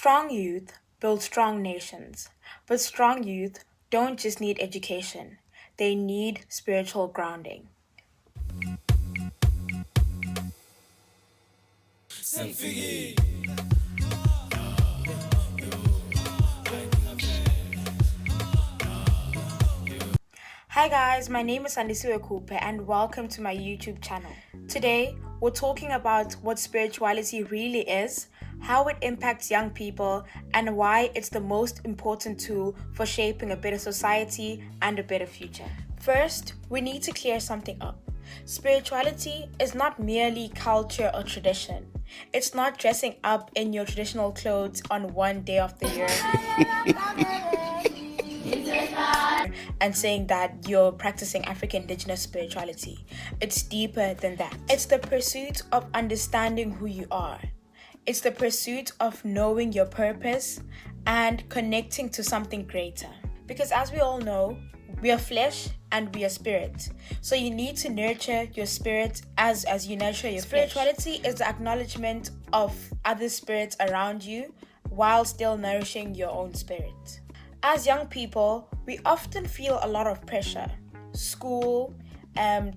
Strong youth build strong nations, but strong youth don't just need education, they need spiritual grounding. Hi guys, my name is Andisiwe Kupe and welcome to my YouTube channel. Today, we're talking about what spirituality really is, how it impacts young people, and why it's the most important tool for shaping a better society and a better future. First, we need to clear something up. Spirituality is not merely culture or tradition. It's not dressing up in your traditional clothes on one day of the year and saying that you're practicing African indigenous spirituality. It's deeper than that. It's the pursuit of understanding who you are. It's the pursuit of knowing your purpose and connecting to something greater. Because as we all know, we are flesh and we are spirit. So you need to nurture your spirit as you nurture your spirituality flesh. Is the acknowledgement of other spirits around you while still nourishing your own spirit. As young people, we often feel a lot of pressure. School,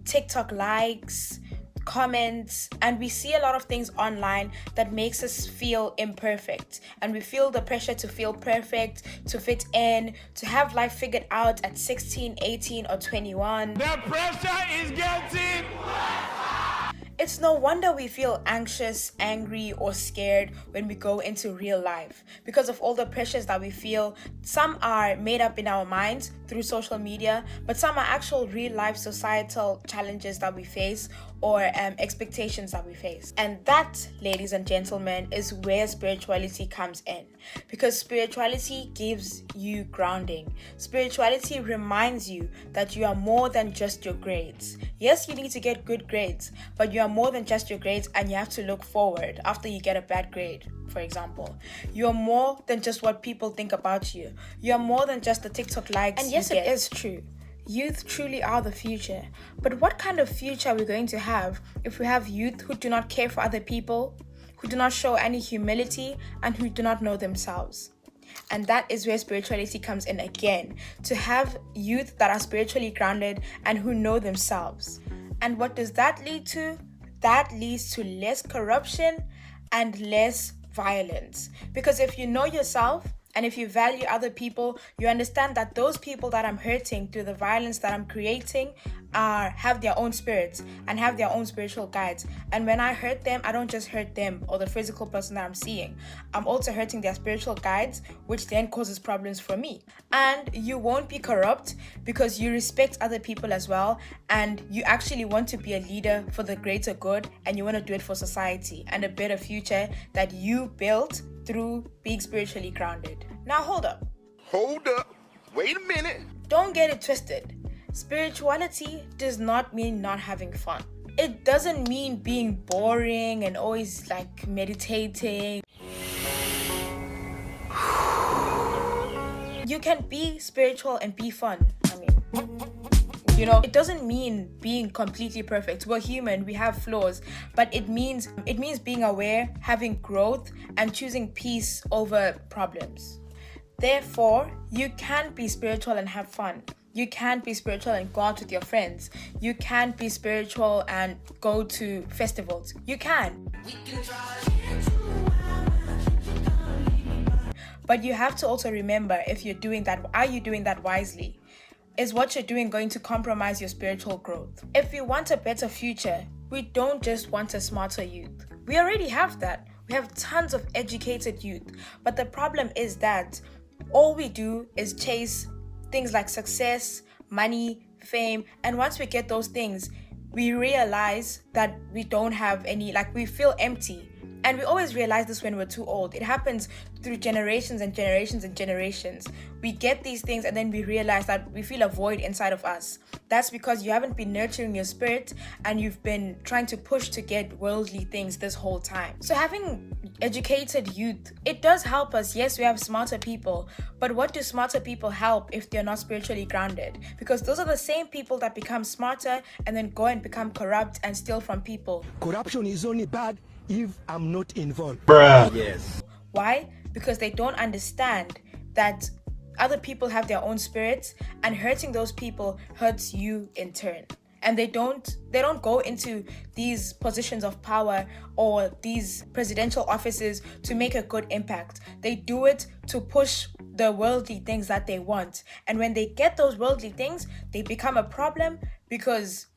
TikTok likes, comments, and we see a lot of things online that makes us feel imperfect. And we feel the pressure to feel perfect, to fit in, to have life figured out at 16, 18, or 21. The pressure is getting... It's no wonder we feel anxious, angry, or scared when we go into real life because of all the pressures that we feel. Some are made up in our minds through social media, but some are actual real life societal challenges that we face or expectations that we face. And that, ladies and gentlemen, is where spirituality comes in. Because spirituality gives you grounding. Spirituality reminds you that you are more than just your grades. Yes, you need to get good grades, but you are more than just your grades and you have to look forward after you get a bad grade. For example, you're more than just what people think about you. You're more than just the TikTok likes. And yes, it is true. Youth truly are the future. But what kind of future are we going to have if we have youth who do not care for other people, who do not show any humility, and who do not know themselves? And that is where spirituality comes in again, to have youth that are spiritually grounded and who know themselves. And what does that lead to? That leads to less corruption and less violence. Because if you know yourself and if you value other people, you understand that those people that I'm hurting through the violence that I'm creating have their own spirits and have their own spiritual guides. And when I hurt them, I don't just hurt them or the physical person that I'm seeing. I'm also hurting their spiritual guides, which then causes problems for me. And you won't be corrupt because you respect other people as well. And you actually want to be a leader for the greater good. And you want to do it for society and a better future that you built through being spiritually grounded. Now hold up. Hold up. Wait a minute. Don't get it twisted. Spirituality does not mean not having fun. It doesn't mean being boring and always like meditating. You can be spiritual and be fun. It doesn't mean being completely perfect. We're human, we have flaws, but it means being aware, having growth, and choosing peace over problems. Therefore, you can be spiritual and have fun. You can be spiritual and go out with your friends. You can be spiritual and go to festivals. You can. But you have to also remember, if you're doing that, are you doing that wisely? Is what you're doing going to compromise your spiritual growth? If we want a better future, we don't just want a smarter youth. We already have that. We have tons of educated youth. But the problem is that all we do is chase things like success, money, fame. And once we get those things, we realize that we don't have any, we feel empty. And we always realize this when we're too old. It happens through generations and generations and generations. We get these things and then we realize that we feel a void inside of us. That's because you haven't been nurturing your spirit and you've been trying to push to get worldly things this whole time. So having educated youth, it does help us. Yes, we have smarter people, but what do smarter people help if they're not spiritually grounded? Because those are the same people that become smarter and then go and become corrupt and steal from people. Corruption is only bad if I'm not involved. Bruh. Yes. Why? because they don't understand that other people have their own spirits, and hurting those people hurts you in turn. And they don't go into these positions of power or these presidential offices to make a good impact. They do it to push the worldly things that they want. And when they get those worldly things, they become a problem because,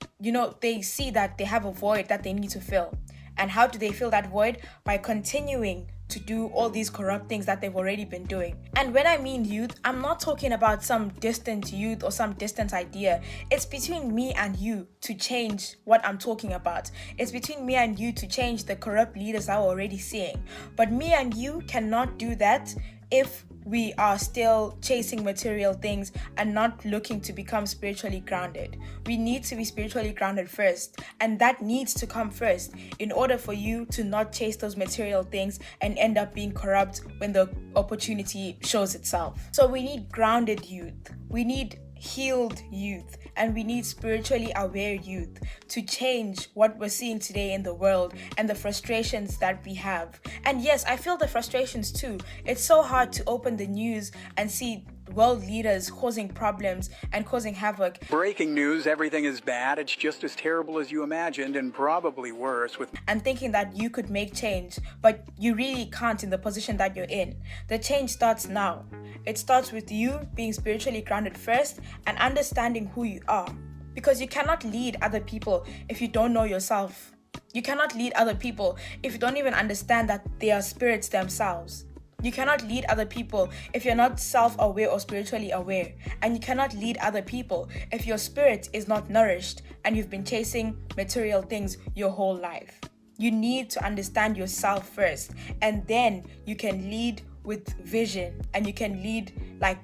they see that they have a void that they need to fill. And how do they fill that void? By continuing to do all these corrupt things that they've already been doing. And when I mean youth, I'm not talking about some distant youth or some distant idea. It's between me and you to change what I'm talking about. It's between me and you to change the corrupt leaders that we're already seeing. But me and you cannot do that if we are still chasing material things and not looking to become spiritually grounded. We need to be spiritually grounded first, and that needs to come first in order for you to not chase those material things and end up being corrupt when the opportunity shows itself. So we need grounded youth. We need healed youth, and we need spiritually aware youth to change what we're seeing today in the world and the frustrations that we have. And yes, I feel the frustrations too. It's so hard to open the news and see world leaders causing problems and causing havoc. Breaking news, everything is bad. It's just as terrible as you imagined, and probably worse. And thinking that you could make change, but you really can't in the position that you're in. The change starts now. It starts with you being spiritually grounded first and understanding who you are. Because you cannot lead other people if you don't know yourself. You cannot lead other people if you don't even understand that they are spirits themselves. You cannot lead other people if you're not self-aware or spiritually aware. And you cannot lead other people if your spirit is not nourished and you've been chasing material things your whole life. You need to understand yourself first, and then you can lead with vision, and you can lead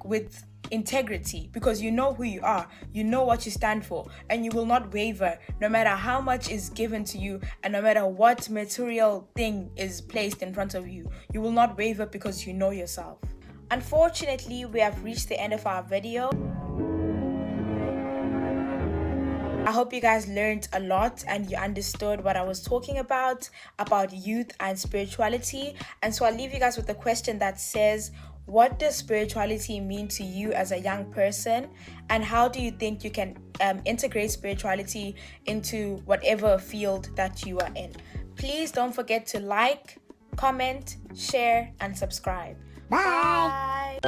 with integrity, because you know who you are, you know what you stand for, and you will not waver no matter how much is given to you and no matter what material thing is placed in front of you. You will not waver because you know yourself. Unfortunately, we have reached the end of our video. I hope you guys learned a lot and you understood what I was talking about youth and spirituality. And so I'll leave you guys with a question that says, what does spirituality mean to you as a young person? And how do you think you can integrate spirituality into whatever field that you are in? Please don't forget to like, comment, share, and subscribe. Bye.